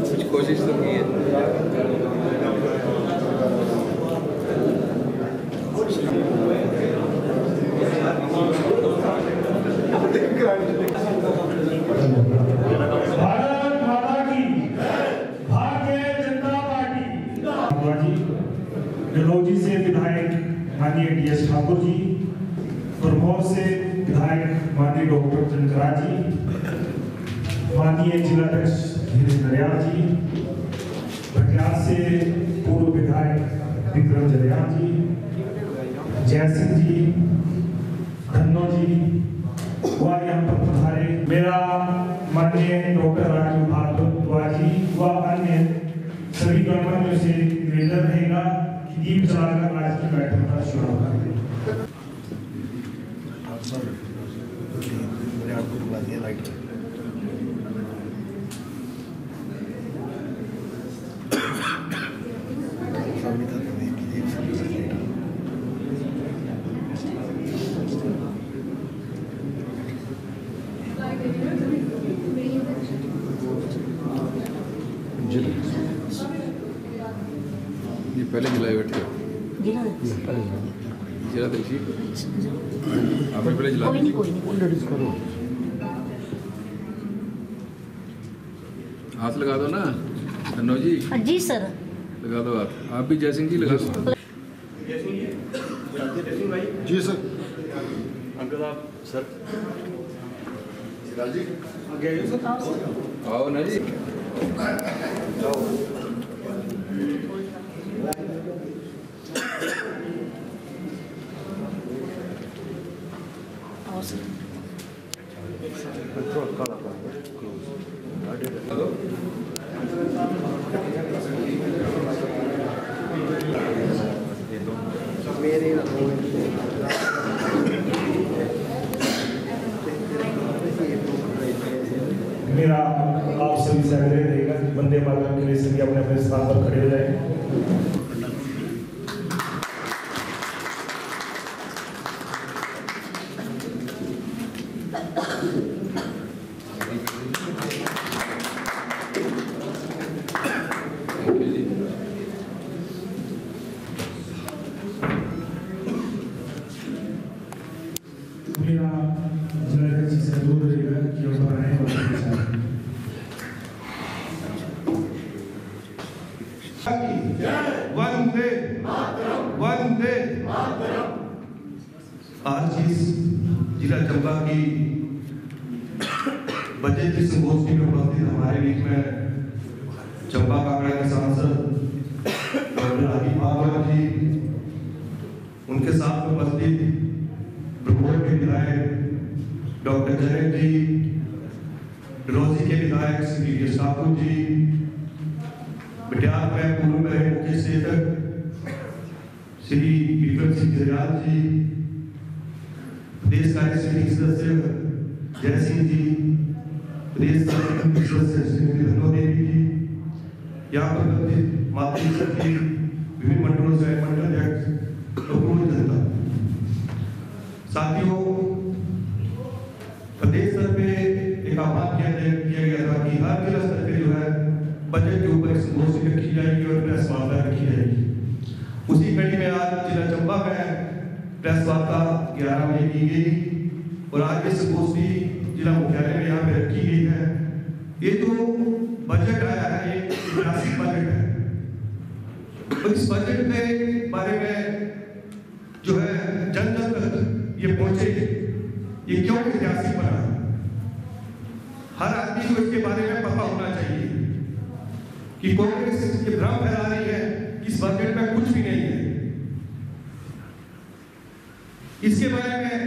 कुछ कोशिश तो की है। भारत माता की, भारतीय जनता पार्टी। डलहौजी से विधायक माननीय DS ठाकुर जी, ब्रह्मौर से विधायक माननीय डॉक्टर चंद्रा जी, माननीय जिलाध्यक्ष धीरेन्द्र दरियाल जी, भटियात से पूर्व विधायक विक्रम जरियाल जी, जय सिंह जी, धन्नो जी व यहाँ पर पधारे मेरा माननीय डॉक्टर राजू भारद्वाज जी व अन्य सभी गणमान्यों से निवेदन रहेगा कि दीप जलाकर आज की बैठक का शुरू करें। ये पहले जिला बैठे जिला देखिए आपने पहले जिला हाथ लगा दो ना धन्नो जी। जी सर लगा दो हाथ। आप भी जय सिंह जी लगा दो। जी सर। अंकल आप सर जी आओ ना जी। मेरा आप सभी से आग्रह रहेगा कि वंदे मातरम के लिए सभी अपने अपने स्थान पर खड़े हो जाएं। मेरा जिलाध्यक्ष से अनुरोध रहेगा कि वो बनाए वंदे वंदे। आज इस जिला चंबा की बजट की संगोष्ठी में उपस्थित हमारे बीच में चंबा कांगड़ा के सांसद डॉक्टर राजीव भागवत जी, उनके साथ में उपस्थित ब्रह्मौर के विधायक डॉक्टर जनक जी, डलहौजी के विधायक श्री DS ठाकुर जी, भटियात में पूर्व में मुख्य सचेतक श्री विक्रम सिंह जरियाल जी, प्रदेश कार्य समिति सदस्य जय सिंह जी, प्रदेश समिति सदस्य श्रीमती धन्नो देवी जी, यहाँ पर उपस्थित मातृ सचिव, विभिन्न मंडलों से मंडल अध्यक्ष और पूर्व जनता। साथियों, प्रदेश स्तर पे एक आह्वान किया गया था कि हर जिला स्तर पे जो है बजट के ऊपर संगोष्ठी रखी जाएगी और प्रेस वार्ता रखी जाएगी। उसी कड़ी में आज जिला चंबा में प्रेस वार्ता 11 बजे की गई और आज ये संगोष्ठी जिला मुख्यालय में यहाँ पे रखी गई है। ये जो बजट आया है एक ऐतिहासिक बजट है और इस बजट के बारे में जो है जन जन तक ये पहुंचे, ये क्यों ऐतिहासिक बना। हर आदमी को इसके बारे में पता होना चाहिए कि कांग्रेस ये भ्रम फैला रही है कि इस बजट में कुछ भी नहीं है। इसके बारे में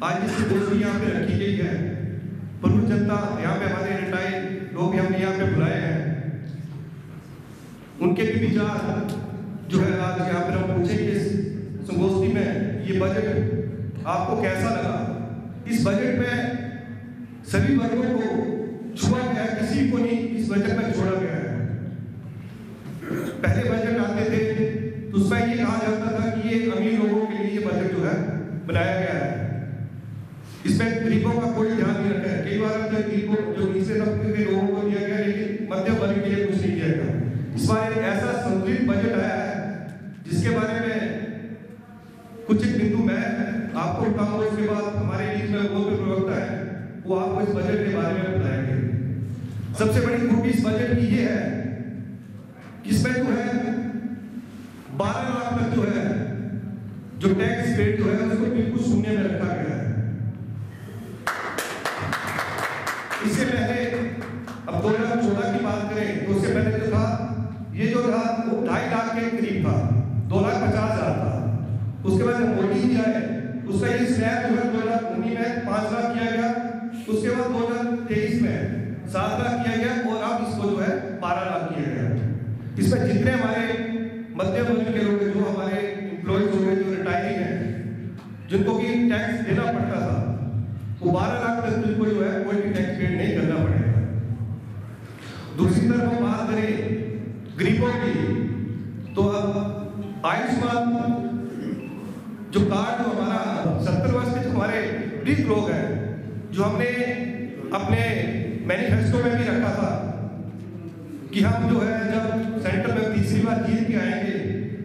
आज इस गोष्ठी यहाँ पे रखी गई है। प्रभु जनता यहाँ पे हमारे रिटायर्ड लोग हमने यहाँ पे बुलाए हैं, उनके भी विचार जो है आज यहाँ पे हम पूछेंगे इस संगोष्ठी में। ये बजट आपको कैसा लगा? इस बजट में सभी वर्गों को छुआ गया है, किसी को नहीं इस बजट में छोड़ा गया है। पहले बजट आते थे तो उसमें ये कहा जाता था कि ये अमीर लोगों के लिए ये बजट जो है बनाया गया है, इसमें गरीबों का कोई ध्यान नहीं रखा है। कई बार गरीबों जो निचले तबके के लोगों को दिया गया, लेकिन मध्य वर्ग के लिए कुछ नहीं दिया गया। इस बार एक ऐसा संतुलित बजट आया है जिसके बारे में कुछ एक बिंदु मैं आपको बताऊंगा, उसके बाद हमारे बीच में वो प्रवक्ता है वो आपको इस बजट के बारे में बताएंगे। सबसे बड़ी खूबी इस बजट की ये है कि इसमें जो है 12 लाख तक जो है जो टैक्स रेट जो है उसको बिल्कुल शून्य में रखा गया है। इससे पहले अब 2014 की बात करें तो उससे पहले जो था ये जो था वो 2.5 लाख के करीब था, 2,50,000 था। उसके बाद मोदी जी आए, उसका ये स्लैब जो है 2019 में 5 लाख किया गया, उसके बाद 2023 में 7 लाख किया गया और अब इसको जो है 12 लाख किया गया। इसमें जितने हमारे मध्य वर्ग के लोग जो हमारे एम्प्लॉयज हो गए, जो रिटायरिंग है, जिनको भी टैक्स देना पड़ता था, वो 12 लाख तक जिनको जो है कोई भी टैक्स पेड नहीं करना पड़ेगा। दूसरी तरफ हम बात करें गरीबों की, तो अब आयुष्मान जो कार्ड जो हमारा 70 वर्ष के जो हमारे वृद्ध लोग हैं, जो हमने अपने मैनिफेस्टो में भी रखा था कि हम जो है जब सेंटर में तीसरी बार जीत के आएंगे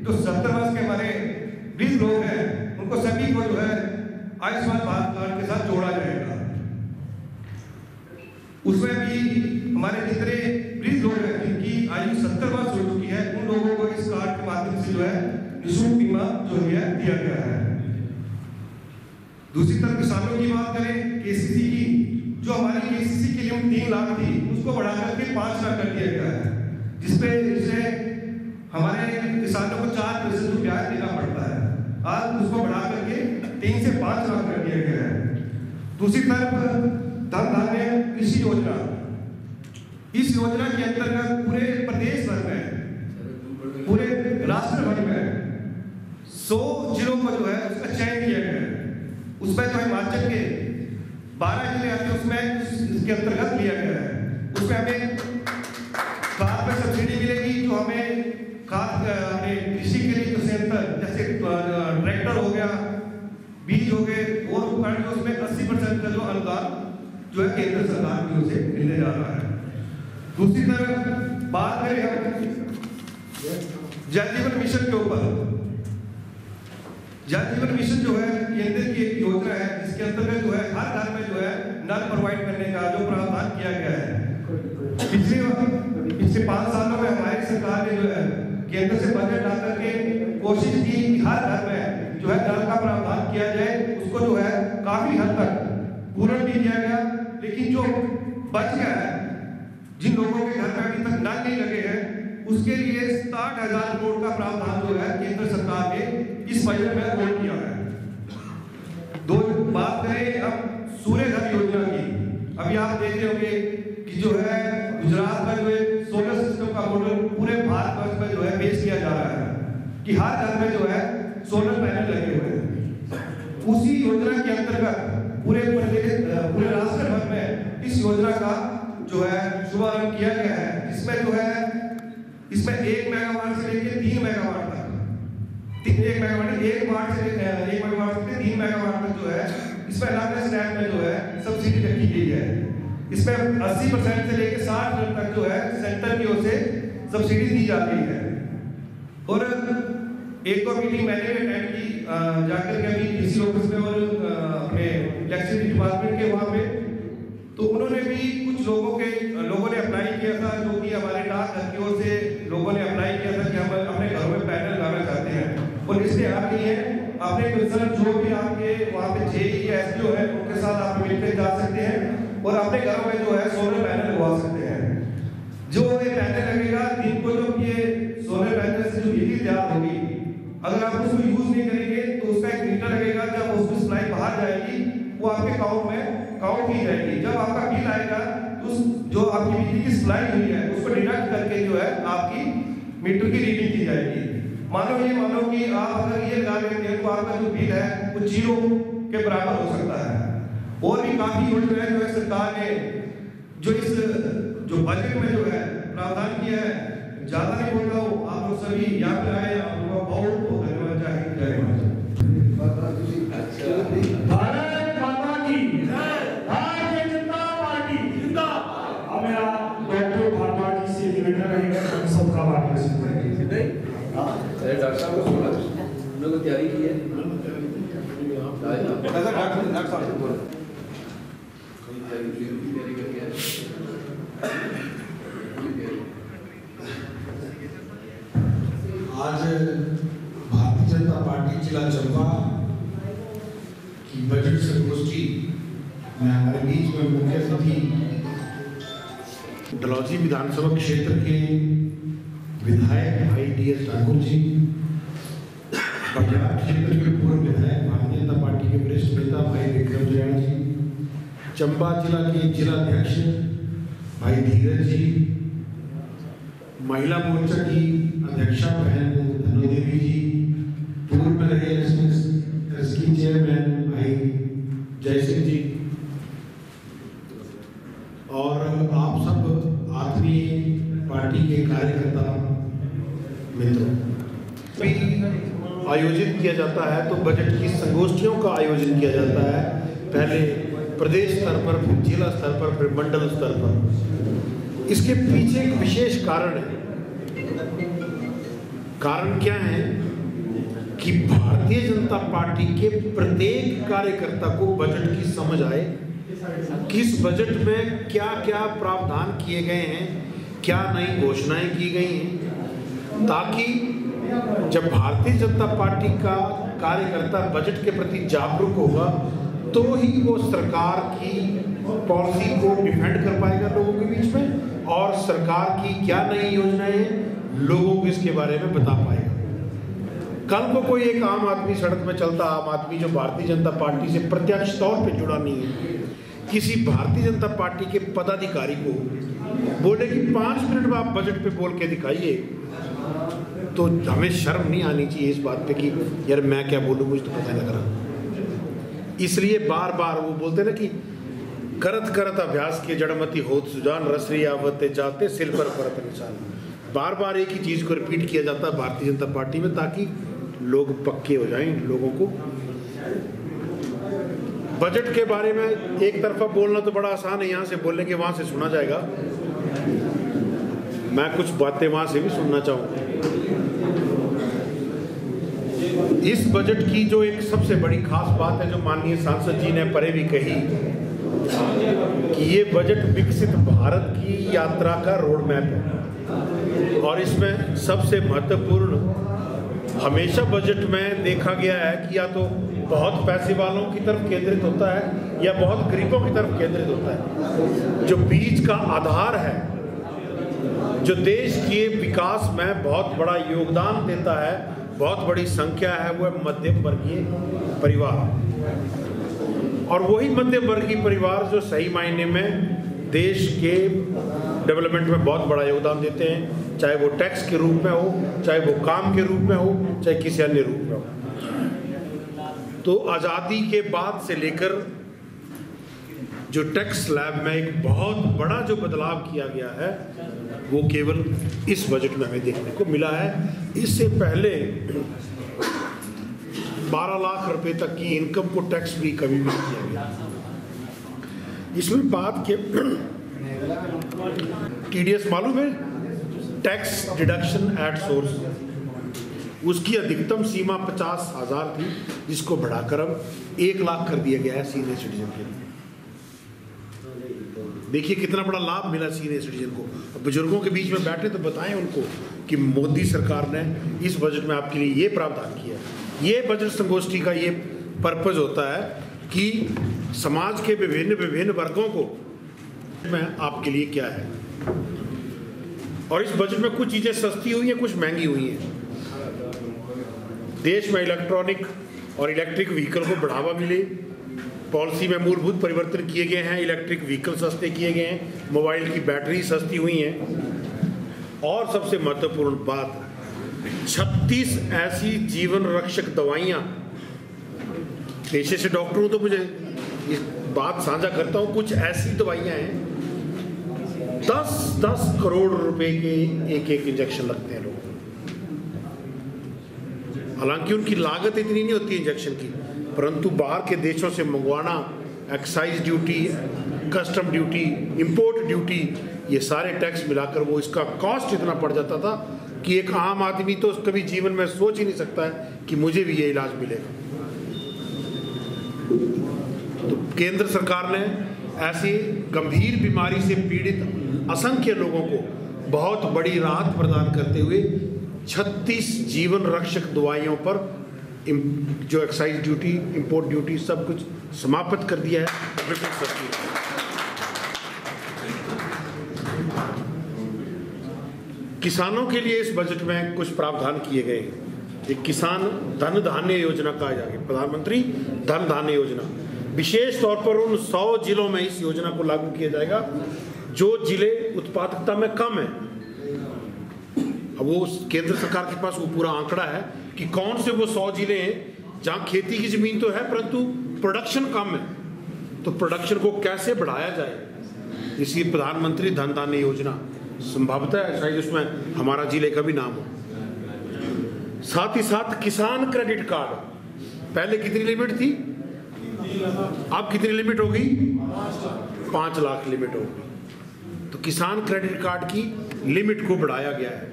तो 70 वर्ष के हमारे वृद्ध लोग हैं उनको सभी को जो है आयुष्मान भारत कार्ड के साथ जोड़ा जाएगा। उसमें भी हमारे जितने वृद्ध लोग हैं जिनकी आयु 70 वर्ष हो चुकी है, उन लोगों को इस कार्ड के माध्यम से जो है निःशुल्क बीमा जो है दिया गया है। दूसरी तरफ किसानों की बात करें, केसीसी की, जो हमारी केसीसी के लिए 3 लाख थी उसको बढ़ा करके 5 लाख कर दिया गया है, जिससे हमारे किसानों को 4% ब्याज देना पड़ता है। आज उसको बढ़ा करके 3 से 5 लाख कर दिया गया है। दूसरी तरफ धन धान्य कृषि योजना, इस योजना के अंतर्गत पूरे प्रदेश भर में, पूरे राष्ट्र भर में 100 जिलों को जो है उसका चयन किया गया है। उसमें जो हिमाचल के 12 जिले आते हैं उसमें इसके अंतर्गत लिया गया है। उसमें हमें खाद पर सब्सिडी मिलेगी, जो हमें खाद अपने कृषि के लिए जो सेंटर जैसे ट्रैक्टर हो गया, बीज हो गए और उपकरण, उसमें 80% का जो अनुदान जो है केंद्र सरकार की ओर से मिलने जा रहा है। दूसरी तरफ बात करें हम जल जीवन मिशन के ऊपर, जल जीवन मिशन जो है केंद्र की एक योजना है जिसके अंतर्गत जो है हर घर में जो है नल प्रोवाइड करने का जो प्रावधान किया गया है। पिछले 5 सालों में हमारी सरकार ने जो है केंद्र से बजट ला करके कोशिश की कि हर घर में जो है नल का प्रावधान किया जाए। उसको जो है काफी हद तक पूर्ण भी किया गया, लेकिन जो बच गया है, जिन लोगों के घर में अभी तक नल नहीं लगे हैं, उसके लिए 60,000 करोड़ का प्रावधान जो है केंद्र सरकार ने इस बजट में घोषित किया है। दो बात करें अब सूर्य घर योजना की, अभी आप देखते होंगे कि जो है गुजरात में जो है सोलर सिस्टम का मॉडल पूरे भारतवर्ष में जो है पेश किया जा रहा है कि हर घर में जो है सोलर पैनल लगे हुए हैं। उसी योजना के अंतर्गत पूरे राष्ट्र भर में इस योजना का जो है शुभारंभ किया गया है, जिसमें जो है इसमें 1 मेगावाट से लेकर 3 मेगावाट तक, 1 मेगावाट से लेकर 3 मेगावाट तक जो है इसमें अलग स्लैब में जो है सब्सिडी रखी गई है। इसमें 80% से लेकर 60% तक जो है सेंटर की ओर से सब्सिडी दी जाती है। और एक तो मीटिंग मैंने अटेंड की जाकर के अभी डीसी ऑफिस में और अपने इलेक्ट्रिसिटी डिपार्टमेंट के वहाँ पे, तो उन्होंने भी कुछ लोगों ने अप्लाई किया था, जो कि हमारे डाक घर की ओर से लोगों ने अप्लाई किया था कि हम अपने घरों में पैनल लगाना चाहते हैं। और इसलिए आप ये अपने कंसर्न जो भी आपके वहाँ पे जेई या एसडीओ है उनके साथ आप मिलकर जा सकते हैं और अपने घरों में जो है सोलर पैनल लगवा सकते हैं। जो ये पैनल लगेगा, दिन को जो ये सोलर पैनल से जो बिजली तैयार होगी, अगर आप उसको यूज नहीं करेंगे तो उसका एक मीटर लगेगा। जब अकाउंट में काउंट की जाएगी। जब आपका बिल आएगा उस जो आपकी बिजली की सप्लाई हुई है उसको डिडक्ट करके जो है आपकी मीटर की रीडिंग की जाएगी। मानो कि आप अगर ये लगा लेते हैं तो आपका जो बिल है वो 0 के बराबर हो सकता है। और भी काफी योजनाएं जो है सरकार ने जो इस जो बजट में जो है प्रावधान किया है, ज्यादा नहीं बोल रहा हूँ, आप लोग सभी यहाँ पे आए, आप लोगों का बहुत बहुत धन्यवाद। जय हिंद। भारत माता की भारतीय जनता पार्टी जिंदाबाद। अब मेरा डॉक्टर भारद्वाज जी से निवेदन रहेगा कि हम सबका मार्गदर्शन करेंगे। अरे डॉक्टर साहब को सुना, उन्होंने को तैयारी की है। डॉक्टर साहब बोलो। तैयारी करके आज भारतीय जनता पार्टी जिला चंबा की बजट संगोष्ठी में हमारे बीच में मुख्य अतिथि डलहौजी विधानसभा क्षेत्र के विधायक भाई DS ठाकुर जी, पंजाब क्षेत्र के पूर्व विधायक भारतीय जनता पार्टी के वरिष्ठ नेता भाई विक्रम जैन जी, चंबा जिला के जिलाध्यक्ष भाई धीरज जी, महिला मोर्चा की अध्यक्षा बहन धनो देवी जी, पूर्व में रहे एसकी चेयरमैन भाई जय सिंह जी, और आप सब आत्मीय पार्टी के कार्यकर्ता मित्रों, आयोजित किया जाता है तो बजट की संगोष्ठियों का आयोजन किया जाता है। पहले प्रदेश स्तर पर, फिर जिला स्तर पर, फिर मंडल स्तर पर। इसके पीछे एक विशेष कारण है। कारण क्या है कि भारतीय जनता पार्टी के प्रत्येक कार्यकर्ता को बजट की समझ आए, किस बजट में क्या क्या प्रावधान किए गए हैं, क्या नई घोषणाएं की गई हैं, ताकि जब भारतीय जनता पार्टी का कार्यकर्ता बजट के प्रति जागरूक होगा तो ही वो सरकार की पॉलिसी को डिफेंड कर पाएगा लोगों के बीच में, और सरकार की क्या नई योजनाएं हैं लोगों को इसके बारे में बता पाएगा। कल को कोई एक आम आदमी सड़क में चलता आम आदमी जो भारतीय जनता पार्टी से प्रत्यक्ष तौर पे जुड़ा नहीं है, किसी भारतीय जनता पार्टी के पदाधिकारी को बोले कि 5 मिनट में आप बजट पे बोल के दिखाइए, तो हमें शर्म नहीं आनी चाहिए इस बात पे कि यार मैं क्या बोलूँ, मुझे तो पता लग रहा। इसलिए बार बार वो बोलते ना कि करत करत अभ्यास के जड़मती होत सुजान, रसरी आवते जाते सिल पर परत निशान। बार बार एक ही चीज़ को रिपीट किया जाता है भारतीय जनता पार्टी में, ताकि लोग पक्के हो जाएं। लोगों को बजट के बारे में एक तरफा बोलना तो बड़ा आसान है, यहाँ से बोलेंगे वहाँ से सुना जाएगा। मैं कुछ बातें वहाँ से भी सुनना चाहूँगा। इस बजट की जो एक सबसे बड़ी खास बात है, जो माननीय सांसद जी ने परे भी कही, कि ये बजट विकसित भारत की यात्रा का रोड मैप है। और इसमें सबसे महत्वपूर्ण हमेशा बजट में देखा गया है कि या तो बहुत पैसे वालों की तरफ केंद्रित होता है या बहुत गरीबों की तरफ केंद्रित होता है। जो बीच का आधार है, जो देश के विकास में बहुत बड़ा योगदान देता है, बहुत बड़ी संख्या है, वो है मध्यम वर्गीय परिवार। और वही मध्यम वर्गीय परिवार जो सही मायने में देश के डेवलपमेंट में बहुत बड़ा योगदान देते हैं, चाहे वो टैक्स के रूप में हो, चाहे वो काम के रूप में हो, चाहे किसी अन्य रूप में हो। तो आज़ादी के बाद से लेकर जो टैक्स स्लैब में एक बहुत बड़ा जो बदलाव किया गया है, वो केवल इस बजट में हमें देखने को मिला है। इससे पहले 12 लाख रुपए तक की इनकम को टैक्स फ्री कभी भी नहीं किया गया। इसमें बात के TDS मालूम है, टैक्स डिडक्शन एट सोर्स, उसकी अधिकतम सीमा 50,000 थी, जिसको बढ़ाकर अब 1 लाख कर दिया गया है सीनियर सिटीजन के लिए। देखिए कितना बड़ा लाभ मिला सीनियर सिटीजन को। बुजुर्गों के बीच में बैठे तो बताएं उनको कि मोदी सरकार ने इस बजट में आपके लिए ये प्रावधान किया। ये बजट संगोष्ठी का ये पर्पज होता है कि समाज के विभिन्न वर्गों को में आपके लिए क्या है। और इस बजट में कुछ चीज़ें सस्ती हुई हैं, कुछ महंगी हुई हैं। देश में इलेक्ट्रॉनिक और इलेक्ट्रिक व्हीकल को बढ़ावा मिले, पॉलिसी में मूलभूत परिवर्तन किए गए हैं, इलेक्ट्रिक व्हीकल सस्ते किए गए हैं, मोबाइल की बैटरी सस्ती हुई हैं, और सबसे महत्वपूर्ण बात 36 ऐसी जीवन रक्षक दवाइयाँ, पेशे से डॉक्टर हूँ तो मुझे ये बात साझा करता हूँ, कुछ ऐसी दवाइयाँ हैं 10-10 करोड़ रुपए के एक इंजेक्शन लगते हैं लोगों को। हालांकि उनकी लागत इतनी नहीं होती इंजेक्शन की, परंतु बाहर के देशों से मंगवाना, excise duty, custom duty, import duty, ये सारे टैक्स मिलाकर वो इसका कॉस्ट इतना पड़ जाता था कि एक आम आदमी तो कभी जीवन में सोच ही नहीं सकता है कि मुझे भी ये इलाज मिलेगा। तो केंद्र सरकार ने ऐसी गंभीर बीमारी से पीड़ित असंख्य लोगों को बहुत बड़ी राहत प्रदान करते हुए 36 जीवन रक्षक दवाइयों पर जो एक्साइज ड्यूटी, इंपोर्ट ड्यूटी सब कुछ समाप्त कर दिया है। बिल्कुल सस्ती किसानों के लिए इस बजट में कुछ प्रावधान किए गए हैं। एक किसान धन धान्य योजना कहा जाएगा, प्रधानमंत्री धन धान्य योजना, विशेष तौर पर उन 100 जिलों में इस योजना को लागू किया जाएगा जो जिले उत्पादकता में कम है। अब वो केंद्र सरकार के पास वो पूरा आंकड़ा है कि कौन से वो 100 जिले हैं जहां खेती की जमीन तो है परंतु प्रोडक्शन कम है, तो प्रोडक्शन को कैसे बढ़ाया जाए, इसलिए प्रधानमंत्री धन धान्य योजना संभवतः है, शायद उसमें हमारा जिले का भी नाम हो। साथ ही साथ किसान क्रेडिट कार्ड, पहले कितनी लिमिट थी, अब कितनी लिमिट होगी, 5 लाख लिमिट होगी। तो किसान क्रेडिट कार्ड की लिमिट को बढ़ाया गया है।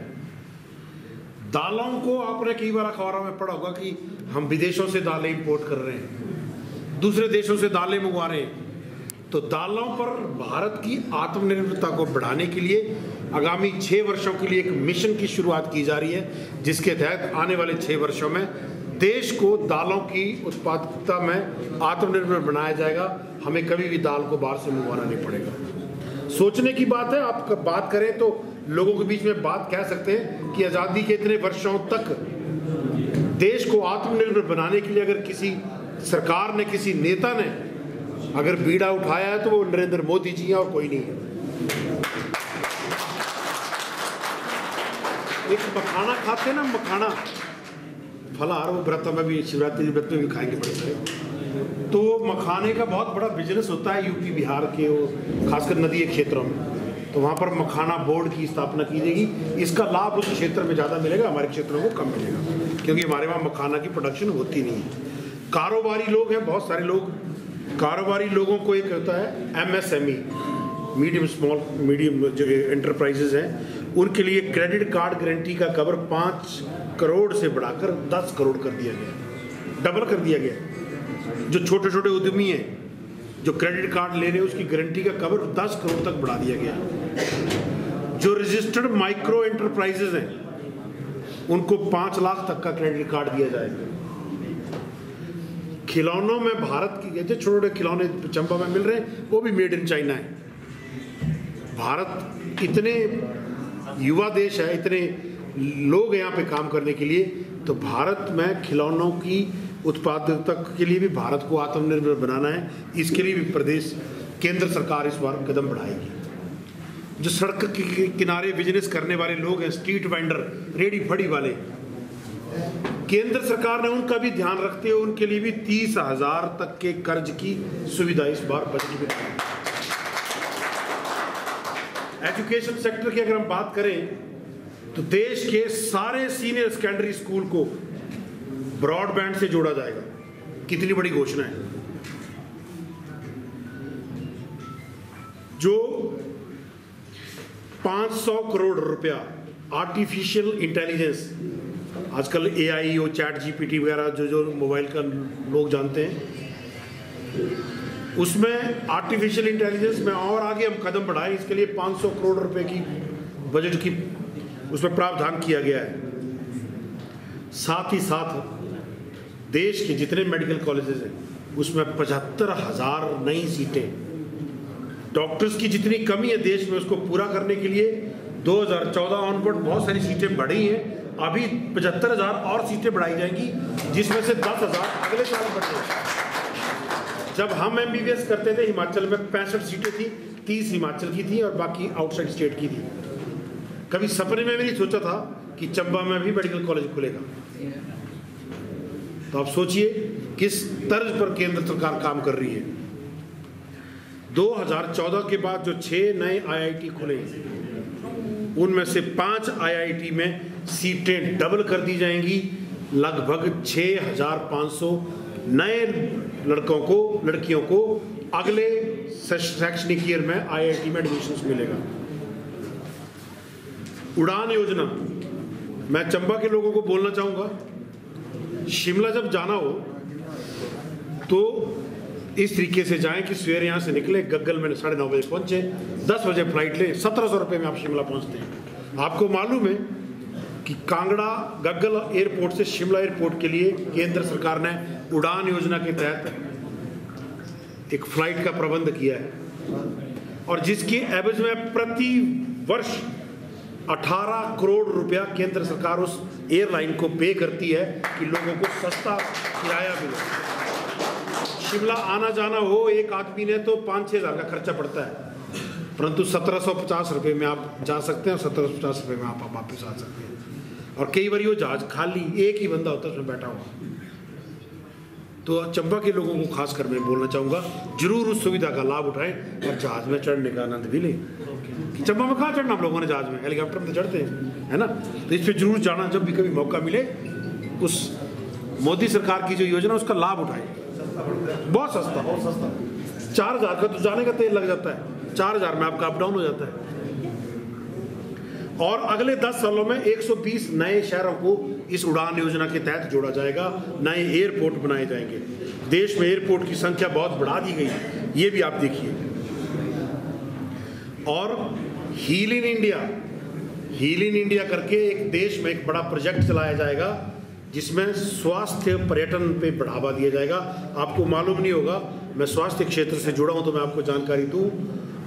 दालों को आपने कई बार अखबारों में पढ़ा होगा कि हम विदेशों से दालें इंपोर्ट कर रहे हैं, दूसरे देशों से दालें मंगवा रहे हैं। तो दालों पर भारत की आत्मनिर्भरता को बढ़ाने के लिए आगामी 6 वर्षों के लिए एक मिशन की शुरुआत की जा रही है, जिसके तहत आने वाले 6 वर्षों में देश को दालों की उत्पादकता में आत्मनिर्भर बनाया जाएगा। हमें कभी भी दाल को बाहर से मंगवाना नहीं पड़ेगा। सोचने की बात है, आप बात करें तो लोगों के बीच में बात कह सकते हैं कि आज़ादी के इतने वर्षों तक देश को आत्मनिर्भर बनाने के लिए अगर किसी सरकार ने, किसी नेता ने अगर बीड़ा उठाया है तो वो नरेंद्र मोदी जी हैं और कोई नहीं है। एक मखाना खाते ना, मखाना फलाहार, वो व्रत में भी, शिवरात्रि व्रत में भी खाएंगे बड़े सारे, तो मखाने का बहुत बड़ा बिजनेस होता है यूपी बिहार के, वो खासकर नदीय क्षेत्रों में। तो वहाँ पर मखाना बोर्ड की स्थापना की जाएगी। इसका लाभ उस क्षेत्र में ज़्यादा मिलेगा, हमारे क्षेत्रों को कम मिलेगा, क्योंकि हमारे वहाँ मखाना की प्रोडक्शन होती नहीं है। कारोबारी लोग हैं, बहुत सारे लोग, कारोबारी लोगों को एक होता है MSME, मीडियम स्मॉल मीडियम जो एंटरप्राइजेज हैं, उनके लिए क्रेडिट कार्ड गारंटी का कवर 5 करोड़ से बढ़ाकर 10 करोड़ कर दिया गया, डबल कर दिया गया। जो छोटे छोटे उद्यमी हैं जो क्रेडिट कार्ड ले रहे हैं उसकी गारंटी का कवर 10 करोड़ तक बढ़ा दिया गया। जो रजिस्टर्ड माइक्रो एंटरप्राइजेज हैं उनको 5 लाख तक का क्रेडिट कार्ड दिया जाएगा। खिलौनों में भारत की, जैसे छोटे छोटे खिलौने चंबा में मिल रहे हैं वो भी मेड इन चाइना है। भारत इतने युवा देश है, इतने लोग यहाँ पे काम करने के लिए, तो भारत में खिलौनों की उत्पादकता के लिए भी भारत को आत्मनिर्भर बनाना है। इसके लिए भी प्रदेश केंद्र सरकार इस बार कदम बढ़ाएगी। जो सड़क के किनारे बिजनेस करने वाले लोग हैं, स्ट्रीट वेंडर, रेडी फड़ी वाले, केंद्र सरकार ने उनका भी ध्यान रखते हुए उनके लिए भी 30,000 तक के कर्ज की सुविधा इस बार बजट में। एजुकेशन सेक्टर की अगर हम बात करें तो देश के सारे सीनियर सेकेंडरी स्कूल को ब्रॉडबैंड से जोड़ा जाएगा। कितनी बड़ी घोषणा है। जो 500 करोड़ रुपया आर्टिफिशियल इंटेलिजेंस, आजकल AI और चैट GPT वगैरह जो मोबाइल का लोग जानते हैं, उसमें आर्टिफिशियल इंटेलिजेंस में और आगे हम कदम बढ़ाएं, इसके लिए 500 करोड़ रुपए की बजट की उसमें प्रावधान किया गया है। साथ ही साथ देश के जितने मेडिकल कॉलेजेस हैं उसमें 75,000 नई सीटें, डॉक्टर्स की जितनी कमी है देश में उसको पूरा करने के लिए 2014 ऑनवर्ड बहुत सारी सीटें बढ़ी हैं। अभी 75,000 और सीटें बढ़ाई जाएंगी, जिसमें से 10,000 अगले साल बढ़ जाएंगी। जब हम MBBS करते थे हिमाचल में 65 सीटें थी, 30 हिमाचल की थी और बाकी आउटसाइड स्टेट की थी। कभी सपने में भी नहीं सोचा था कि चंबा में भी मेडिकल कॉलेज खुलेगा। तो आप सोचिए किस तर्ज पर केंद्र सरकार काम कर रही है। 2014 के बाद जो 6 नए IIT खुले, उनमें से 5 IIT में सीटें डबल कर दी जाएंगी। लगभग 6,500 नए लड़कियों को अगले शैक्षणिक ईयर में IIT में एडमिशन मिलेगा। उड़ान योजना, मैं चंबा के लोगों को बोलना चाहूँगा, शिमला जब जाना हो तो इस तरीके से जाएं कि सवेरे यहाँ से निकले, गग्गल में 9:30 बजे पहुँचे, 10 बजे फ्लाइट लें, 1700 रुपये में आप शिमला पहुँचते हैं। आपको मालूम है कि कांगड़ा गग्गल एयरपोर्ट से शिमला एयरपोर्ट के लिए केंद्र सरकार ने उड़ान योजना के तहत एक फ्लाइट का प्रबंध किया है और जिसके एवज में प्रति वर्ष 18 करोड़ रुपया केंद्र सरकार उस एयरलाइन को पे करती है कि लोगों को सस्ता किराया मिले। शिमला आना जाना हो एक आदमी ने तो 5-6 हज़ार का खर्चा पड़ता है, परंतु 1750 रुपये में आप जा सकते हैं और 1750 रुपये में आप वापस आ सकते हैं। और कई बार वो जहाज खाली, एक ही बंदा होता है उसमें बैठा हुआ। तो चंबा के लोगों को खासकर मैं बोलना चाहूँगा, जरूर उस सुविधा का लाभ उठाएं और जहाज में चढ़ने का आनंद भी लें। चंबा में कहाँ चढ़ना हम लोगों ने जहाज में, हेलीकॉप्टर में चढ़ते हैं, है ना। तो इस पर जरूर जाना, जब भी कभी मौका मिले उस मोदी सरकार की जो योजना उसका लाभ उठाएं। बहुत सस्ता 4,000 का तो जाने का तेल लग जाता है, 4,000 में आपका अप डाउन हो जाता है। और अगले 10 सालों में 120 नए शहरों को इस उड़ान योजना के तहत जोड़ा जाएगा, नए एयरपोर्ट बनाए जाएंगे। देश में एयरपोर्ट की संख्या बहुत बढ़ा दी गई है, ये भी आप देखिए। और हील इन इंडिया करके एक देश में एक बड़ा प्रोजेक्ट चलाया जाएगा जिसमें स्वास्थ्य पर्यटन पे बढ़ावा दिया जाएगा। आपको मालूम नहीं होगा, मैं स्वास्थ्य क्षेत्र से जुड़ा हूं तो मैं आपको जानकारी दूं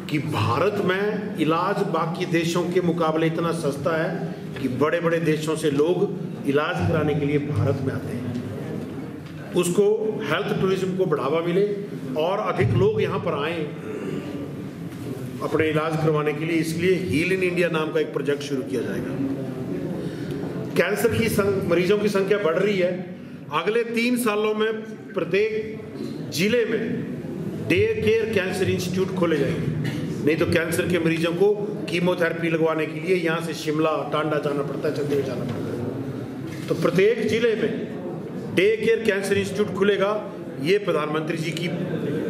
कि भारत में इलाज बाकी देशों के मुकाबले इतना सस्ता है कि बड़े बड़े देशों से लोग इलाज कराने के लिए भारत में आते हैं। उसको हेल्थ टूरिज्म को बढ़ावा मिले और अधिक लोग यहाँ पर आएँ अपने इलाज करवाने के लिए, इसलिए हील इन इंडिया नाम का एक प्रोजेक्ट शुरू किया जाएगा। कैंसर की मरीजों की संख्या बढ़ रही है। अगले 3 सालों में प्रत्येक जिले में डे केयर कैंसर इंस्टीट्यूट खोले जाएंगे। नहीं तो कैंसर के मरीजों को कीमोथेरेपी लगवाने के लिए यहाँ से शिमला टांडा जाना पड़ता है, चंडीगढ़ जाना पड़ता है। तो प्रत्येक जिले में डे केयर कैंसर इंस्टीट्यूट खुलेगा। ये प्रधानमंत्री जी की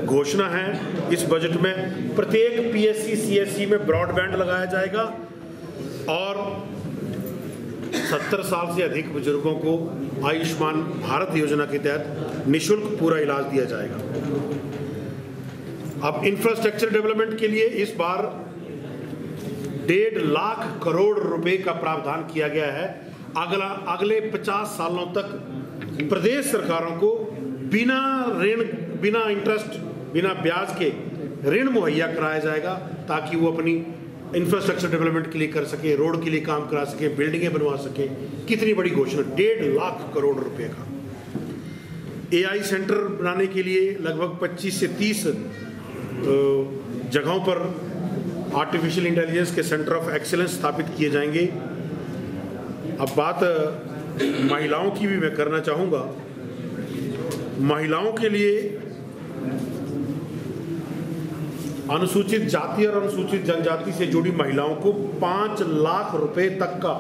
घोषणा है इस बजट में। प्रत्येक PSC CSC में ब्रॉडबैंड लगाया जाएगा और 70 साल से अधिक बुजुर्गों को आयुष्मान भारत योजना के तहत निःशुल्क पूरा इलाज दिया जाएगा। अब इंफ्रास्ट्रक्चर डेवलपमेंट के लिए इस बार 1.5 लाख करोड़ रुपए का प्रावधान किया गया है। अगले 50 सालों तक प्रदेश सरकारों को बिना ऋण, बिना इंटरेस्ट, बिना ब्याज के ऋण मुहैया कराया जाएगा ताकि वो अपनी इंफ्रास्ट्रक्चर डेवलपमेंट के लिए कर सके, रोड के लिए काम करा सके, बिल्डिंगें बनवा सके। कितनी बड़ी घोषणा, 1.5 लाख करोड़ रुपए का। AI सेंटर बनाने के लिए लगभग 25 से 30 जगहों पर आर्टिफिशियल इंटेलिजेंस के सेंटर ऑफ एक्सीलेंस स्थापित किए जाएंगे। अब बात महिलाओं की भी मैं करना चाहूँगा। महिलाओं के लिए अनुसूचित जाति और अनुसूचित जनजाति से जुड़ी महिलाओं को 5 लाख रुपए तक का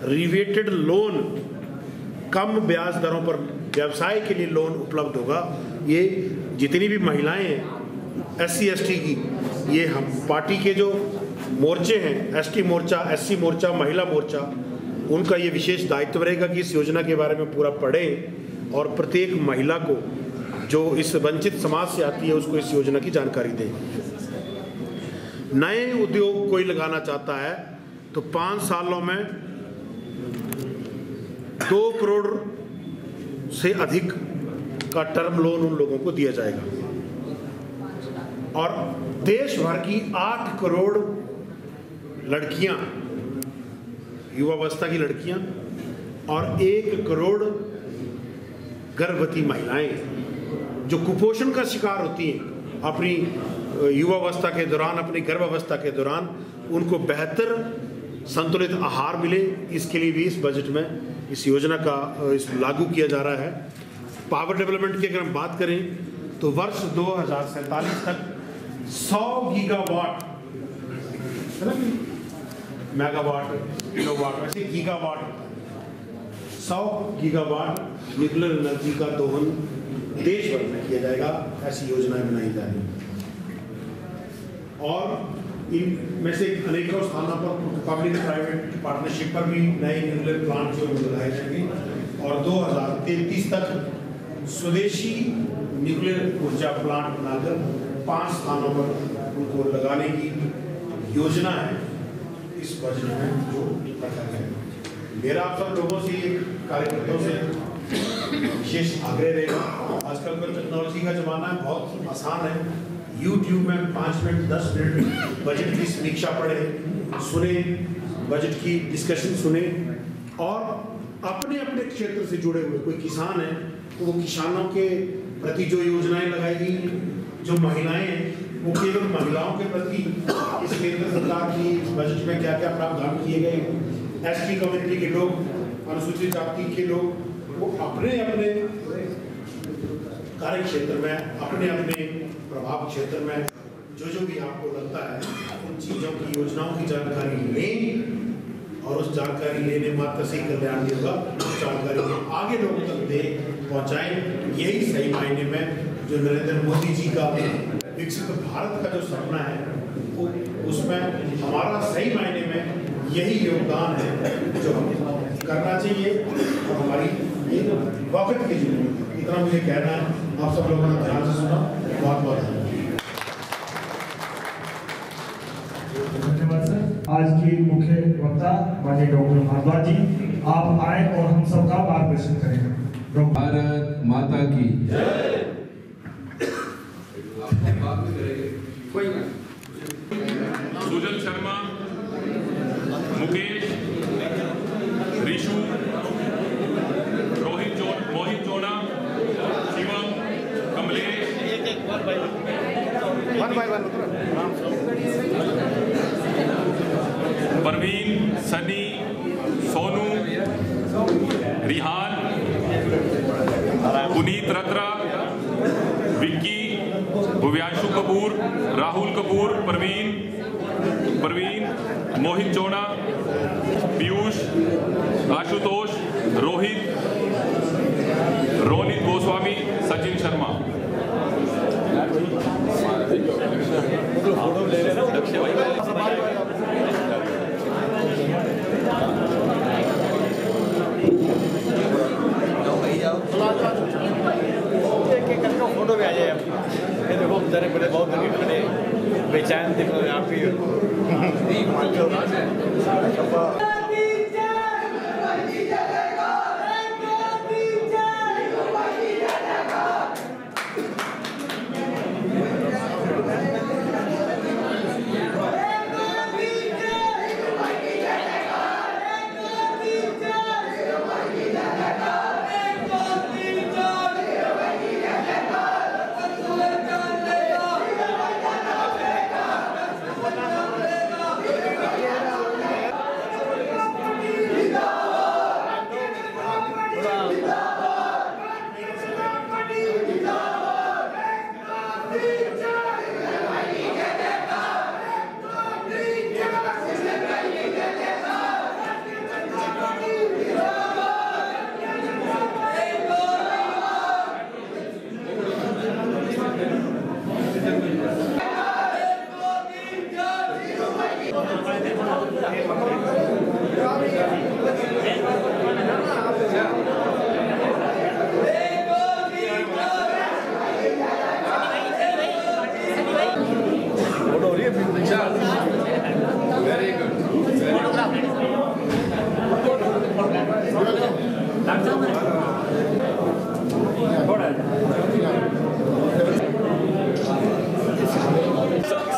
रिवेटेड लोन, कम ब्याज दरों पर व्यवसाय के लिए लोन उपलब्ध होगा। ये जितनी भी महिलाएं हैं SC ST की, ये हम पार्टी के जो मोर्चे हैं, ST मोर्चा, SC मोर्चा, महिला मोर्चा, उनका ये विशेष दायित्व रहेगा कि इस योजना के बारे में पूरा पढ़ें और प्रत्येक महिला को जो इस वंचित समाज से आती है उसको इस योजना की जानकारी दें। नए उद्योग कोई लगाना चाहता है तो 5 सालों में 2 करोड़ से अधिक का टर्म लोन उन लोगों को दिया जाएगा और देश भर की 8 करोड़ लड़कियां, युवावस्था की लड़कियां और 1 करोड़ गर्भवती महिलाएं जो कुपोषण का शिकार होती हैं अपनी युवावस्था के दौरान, अपनी गर्भावस्था के दौरान, उनको बेहतर संतुलित आहार मिले, इसके लिए भी इस बजट में इस योजना का लागू किया जा रहा है। पावर डेवलपमेंट की अगर हम बात करें तो वर्ष 2047 तक 100 गीगावाट, है ना, मेगावाट, किलोवाट, वैसे गीगावाट, 100 गीगावाट न्यूक्लियर एनर्जी का दोहन देश भर में किया जाएगा, ऐसी योजनाएं बनाई जा रही हैं। और इनमें से अनेकों स्थानों पर पब्लिक प्राइवेट पार्टनरशिप पर भी नए न्यूक्लियर प्लांट जो लगाए जाएंगे और 2033 तक स्वदेशी न्यूक्लियर ऊर्जा प्लांट बनाकर 5 स्थानों पर उनको लगाने की योजना है इस बजट में जो रखा गया है। मेरा आप सब लोगों से, कार्यकर्ताओं से विशेष आग्रह रहेगा, आजकल का टेक्नोलॉजी का जमाना है, बहुत आसान है, YouTube में 5 मिनट 10 मिनट बजट की समीक्षा पढ़े, सुने, बजट की डिस्कशन सुने और अपने अपने क्षेत्र से जुड़े हुए कोई किसान है तो वो किसानों के प्रति जो योजनाएं लगाई गई, जो महिलाएं हैं वो केवल महिलाओं के प्रति इस केंद्र सरकार की बजट में क्या क्या प्रावधान किए गए, एसटी कम्युनिटी के लोग, अनुसूचित जाति के लोग, वो अपने अपने कार्य क्षेत्र में, अपने अपने प्रभाव क्षेत्र में जो भी आपको लगता है उन चीज़ों की, योजनाओं की जानकारी लें और उस जानकारी लेने मात्र से कल्याण नहीं होगा, उस जानकारी को आगे लोगों तक दे पहुँचाएं। यही सही मायने में जो नरेंद्र मोदी जी का विकसित भारत का जो सपना है वो, उसमें हमारा सही मायने में यही योगदान है जो हमें करना चाहिए और हमारी वक्त की जरूरत। इतना मुझे कहना है, आप सब लोगों ने ध्यान से सुना, बहुत बहुत धन्यवाद सर। आज की मुख्य वक्ता माननीय डॉक्टर भारद्वाज जी, आप आए और हम सबका मार्गदर्शन करेंगे। भारत माता की सुजल शर्मा, मुकेश, ऋषु, मोहित जोड़ा, शिवम, कमलेश, परवीन, सनी, सोनू, रिहान, पुनीत रत्रा, विक्की, भुव्यांशु कपूर, राहुल कपूर, परवीन, मोहित जोड़ा, पीयूष, आशुतोष, रोहित, रोनित गोस्वामी, सचिन शर्मा। फोटो भी आ जाए। ये देखो बेचारे बड़े बहुत खड़े बेचैन दिख रहे हैं आप ही।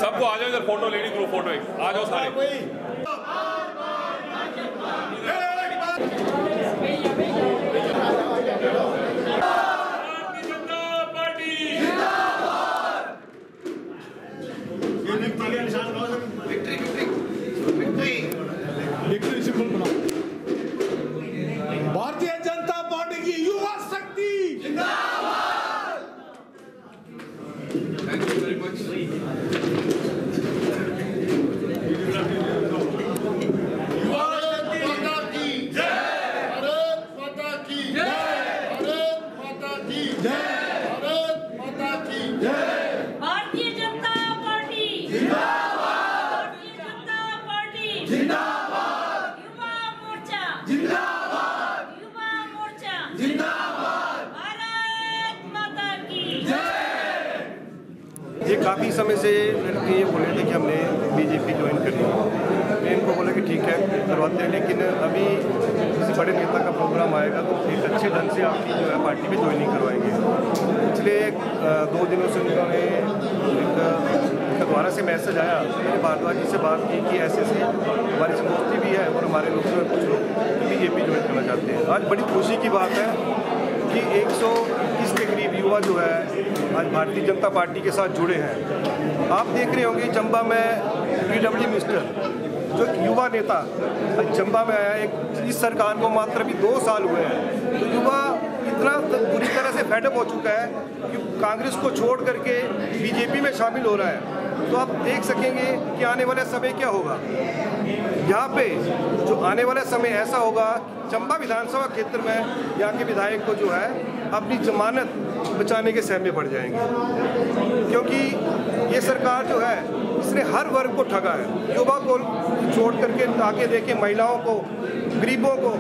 सबको आ जाओ इधर, फोटो लेडी ग्रुप फोटो एक आ जाओ सारे। Bharatiya Janata party thank you very much. Bharatiya Janata party जिंदाबाद, भारतीय जनता पार्टी जिंदाबाद, युवा मोर्चा जिंदाबाद, युवा मोर्चा जिंदाबाद, भारत माता की जय। ये काफ़ी समय से लड़के ये बोल रहे थे कि हमने बीजेपी ज्वाइन करनी है। मैं इनको बोला कि ठीक है करवाते हैं, लेकिन अभी किसी बड़े नेता का प्रोग्राम आएगा तो एक अच्छे ढंग से आपकी जो है पार्टी में ज्वाइनिंग करवाएंगे। पिछले 2 दिनों से उन्होंने एक दोबारा से मैसेज आया, मैंने भारद्वाज जी से बात की कि ऐसे ऐसे हमारी से दोस्ती भी है और हमारे लोगों में कुछ लोग बीजेपी ज्वाइन करना चाहते हैं। आज बड़ी खुशी की बात है कि 121 के करीब युवा जो है आज भारतीय जनता पार्टी के साथ जुड़े हैं। आप देख रहे होंगे चंबा में PW मिनिस्टर जो युवा नेता चंबा में आया, एक इस सरकार को मात्र अभी 2 साल हुए हैं, तो युवा इतना बुरी तरह से फेडअप हो चुका है कि कांग्रेस को छोड़ करके बीजेपी में शामिल हो रहा है। तो आप देख सकेंगे कि आने वाला समय क्या होगा। यहाँ पे जो आने वाला समय ऐसा होगा, चंबा विधानसभा क्षेत्र में यहाँ के विधायक को जो है अपनी जमानत बचाने के सहमे पड़ जाएंगे, क्योंकि ये सरकार जो है इसने हर वर्ग को ठगा है। युवा को छोड़ करके आके देखे महिलाओं को, गरीबों को।